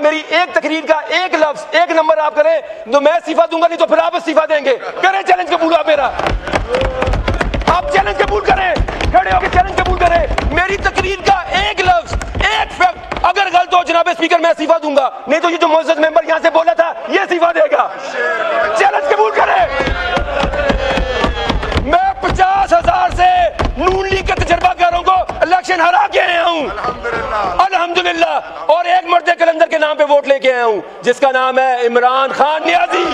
मेरी एक तकरीर का एक लफ्ज एक नंबर आप करें तो मैं इस्तीफा दूंगा, नहीं तो फिर आप इस्तीफा देंगे। करें चैलेंज कबूल आप मेरा, आप चैलेंज कबूल करें, खड़े होकर चैलेंज कबूल करें। मेरी तकरीर का एक लफ्ज एक फैक्ट अगर गलत हो जनाब स्पीकर मैं इस्तीफा दूंगा, नहीं तो ये जो मुअज़्ज़ज़ मेंबर यहां से बोला था ये इस्तीफा देगा। चैलेंज कबूल करें। मैं 50,000 से नून लीग के तजर्बाकारों को इलेक्शन हरा के आया हूं अल्हम्दुलिल्लाह, और एक मर्द कलंदर के नाम पे वोट लेके आया हूं जिसका नाम है इमरान खान नियाजी।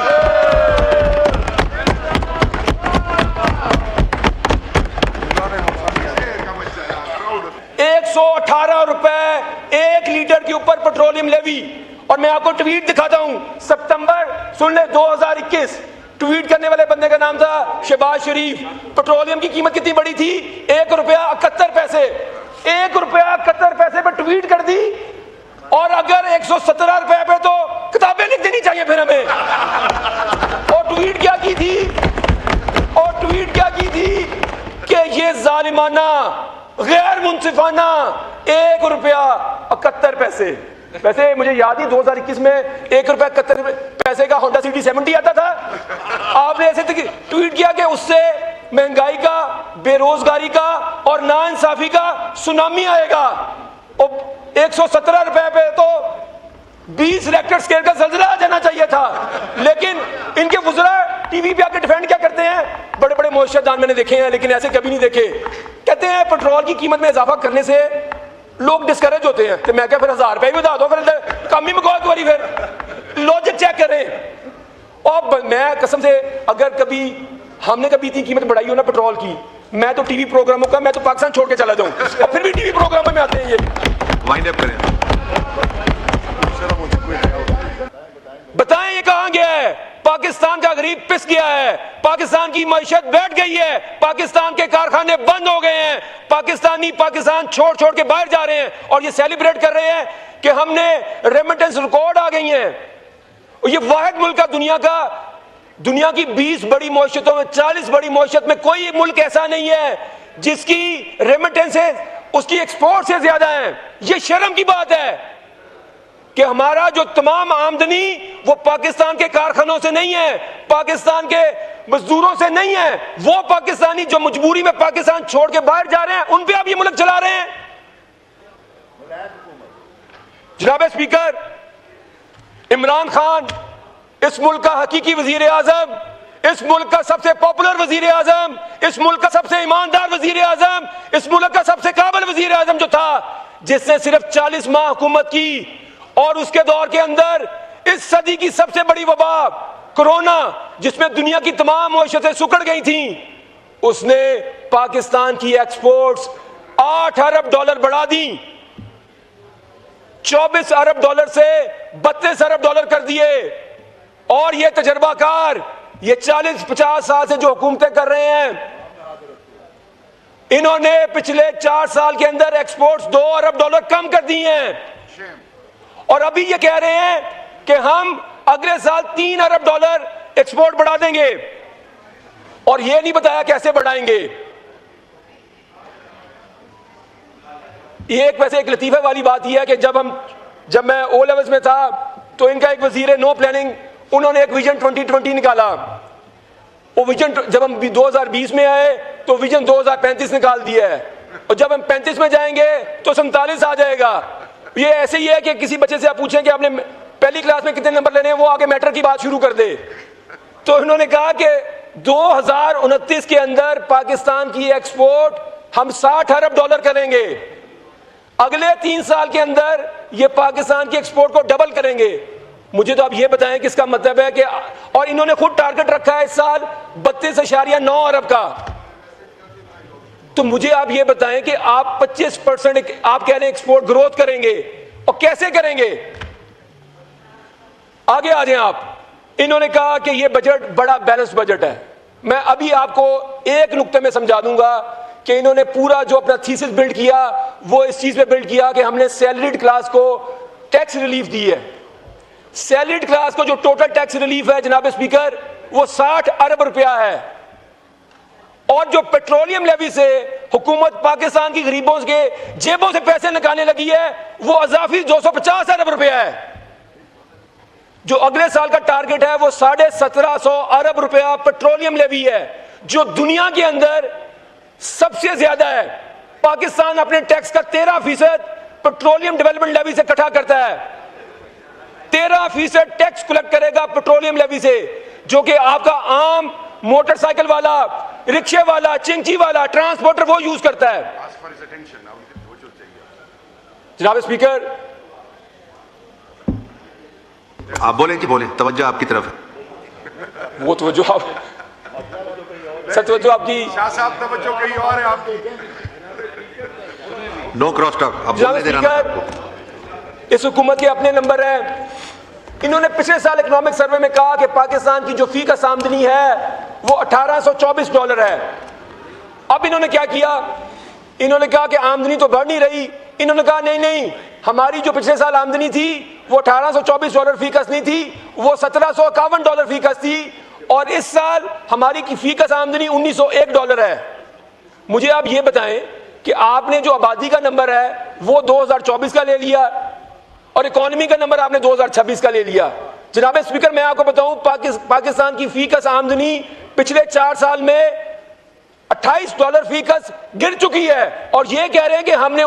118 रुपए एक लीटर के ऊपर पेट्रोलियम लेवी। और मैं आपको ट्वीट दिखाता हूं, सितंबर सुन ले 2021, ट्वीट करने वाले बंदे का नाम था शहबाज शरीफ। पेट्रोलियम की कीमत कितनी बड़ी थी? 1 रुपया 71 पैसे। 1 रुपया 71 पैसे पे ट्वीट कर दी, और अगर 117 रुपए पे तो किताबें लिख देनी चाहिए फिर हमें। और ट्वीट क्या की थी? और ट्वीट क्या की थी कि ये जालिमाना गैर मुंसिफाना 1 रुपया 71 पैसे। वैसे मुझे याद ही 2021 में 1 रुपया 71 पैसे का होंडा सिटी 70 आता था। आपने ऐसे ट्वीट किया कि उससे महंगाई का, बेरोजगारी का और नाइंसाफी का सुनामी आएगा। और 117 रुपए पे तो 20 रेक्टर स्केल का ज़लज़ला आ जाना चाहिए था। लेकिन इनके वुज़रा टीवी पे आकर डिफेंड क्या करते हैं? बड़े बड़े मुआशरतदान मैंने देखे हैं लेकिन ऐसे कभी नहीं देखे। कहते हैं पेट्रोल की कीमत में इजाफा करने से लोग डिस्करेज होते हैं। तो मैं क्या फिर 1000 रुपए भी बता दो, फिर कम ही मंगवाओ एक बारी, फिर लॉजिक चेक करें। और मैं कसम से अगर कभी हमने कभी इतनी कीमत बढ़ाई हो ना पेट्रोल की, मैं तो टीवी प्रोग्रामों का, मैं तो पाकिस्तान छोड़ के चला जाऊं। और फिर भी टीवी प्रोग्रामों में आते हैं ये। वाइंड अप करें, बताएं ये कहां गया है? पाकिस्तान का गरीब पिस गया है, पाकिस्तान की मईशत बैठ गई है, पाकिस्तान के कारखाने बंद हो गए हैं, पाकिस्तानी पाकिस्तान छोड़ छोड़ के बाहर जा रहे हैं और ये सेलिब्रेट कर रहे हैं कि हमने रेमिटेंस रिकॉर्ड आ गई हैं। ये वाहिद मुल्क का दुनिया की 20 बड़ी मईशतों में, 40 बड़ी मईशत में कोई मुल्क ऐसा नहीं है जिसकी रेमिटेंसेस उसकी एक्सपोर्ट से ज्यादा है। ये शर्म की बात है कि हमारा जो तमाम आमदनी वो पाकिस्तान के कारखानों से नहीं है, पाकिस्तान के मजदूरों से नहीं है, वो पाकिस्तानी जो मजबूरी में पाकिस्तान छोड़ के बाहर जा रहे हैं उन पे आप ये मुल्क चला रहे हैं। जनाब स्पीकर, इमरान खान इस मुल्क का हकीकी वजीर आजम, इस मुल्क का सबसे पॉपुलर वजीर आजम, इस मुल्क का सबसे ईमानदार वजीर आजम, इस मुल्क का सबसे काबिल वजीर आजम जो था, जिसने सिर्फ 40 माह हुकूमत की और उसके दौर के अंदर इस सदी की सबसे बड़ी वबा कोरोना, जिसमें दुनिया की तमाम मईशतें सुकड़ गई थी, उसने पाकिस्तान की एक्सपोर्ट्स 8 अरब डॉलर बढ़ा दी, 24 अरब डॉलर से 32 अरब डॉलर कर दिए। और ये तजर्बाकार, ये 40-50 साल से जो हुकूमतें कर रहे हैं, इन्होंने पिछले 4 साल के अंदर एक्सपोर्ट्स 2 अरब डॉलर कम कर दी हैं। और अभी ये कह रहे हैं कि हम अगले साल 3 अरब डॉलर एक्सपोर्ट बढ़ा देंगे, और ये नहीं बताया कैसे बढ़ाएंगे। ये वैसे एक लतीफे वाली बात यह है कि जब मैं ओ लेवल्स में था तो इनका एक वजीर नो प्लानिंग, उन्होंने एक विजन 2020 निकाला। वो विजन जब हम 2020 में आए तो विजन 2035 निकाल दिया है, और जब हम 35 में जाएंगे तो 47 आ जाएगा। ये ऐसे ही है कि किसी बच्चे से आप पूछें कि आपने पहली क्लास में कितने नंबर लेने हैं, वो आगे मैटर की बात शुरू कर दे। तो इन्होंने कहा कि 2029 के अंदर पाकिस्तान की एक्सपोर्ट हम 60 अरब डॉलर करेंगे, अगले 3 साल के अंदर ये पाकिस्तान की एक्सपोर्ट को डबल करेंगे। मुझे तो आप ये बताएं कि इसका मतलब है कि, और इन्होंने खुद टारगेट रखा है इस साल 32.9 अरब का। तो मुझे आप ये बताएं कि आप 25% आप कह रहे हैं एक्सपोर्ट ग्रोथ करेंगे, और कैसे करेंगे? आगे आ जाएं आप। इन्होंने कहा कि ये बजट बड़ा बैलेंस बजट है। मैं अभी आपको एक नुक्ते में समझा दूंगा कि इन्होंने पूरा जो अपना थीसिस बिल्ड किया वो इस चीज पे बिल्ड किया कि हमने सैलरीड क्लास को टैक्स रिलीफ दी है। सैलरीड क्लास को जो टोटल टैक्स रिलीफ है जनाब स्पीकर, वो 60 अरब रुपया है, और जो पेट्रोलियम लेवी से हुकूमत पाकिस्तान की गरीबों के जेबों से पैसे निकालने लगी है वो अजाफी 250 अरब रुपया है। जो अगले साल का टारगेट है वो 1750 अरब रुपया पेट्रोलियम लेवी है, जो दुनिया के अंदर सबसे ज्यादा है। पाकिस्तान अपने टैक्स का 13% पेट्रोलियम डेवलपमेंट लेवी से इकट्ठा करता है। 13% टैक्स कलेक्ट करेगा पेट्रोलियम लेवी से, जो कि आपका आम मोटरसाइकिल वाला, रिक्शे वाला, चिंची वाला, ट्रांसपोर्टर वो यूज करता है। जनाब स्पीकर, आप बोले कि बोले, तवज्जो आपकी तरफ है। वो तवज्जो आप सर, तवज्जो आपकी शाह साहब, तवज्जो कहीं और है आपकी। No cross talk. अब जनाब बोलने देना स्पीकर, इस हुकूमत के अपने नंबर है। इन्होंने पिछले साल इकोनॉमिक सर्वे में कहा कि पाकिस्तान की जो फी का आमदनी है वो $1824 है। अब इन्होंने क्या किया, इन्होंने कहा कि आमदनी तो बढ़ नहीं रही। इन्होंने कहा नहीं नहीं, हमारी जो पिछले साल आमदनी थी वो $1824 फीकस नहीं थी, वो $1751 फीकस थी, और इस साल हमारी की फीकस आमदनी $1901 है। मुझे आप ये बताएं कि आपने जो आबादी का नंबर है वो 2024 का ले लिया और इकोनॉमी का नंबर आपने 2026 का ले लिया। जनाब स्पीकर, मैं आपको बताऊं, पाकिस्तान की फीकस आमदनी पिछले 4 साल में $28 फीकस गिर चुकी है, और ये कह रहे हैं कि हमने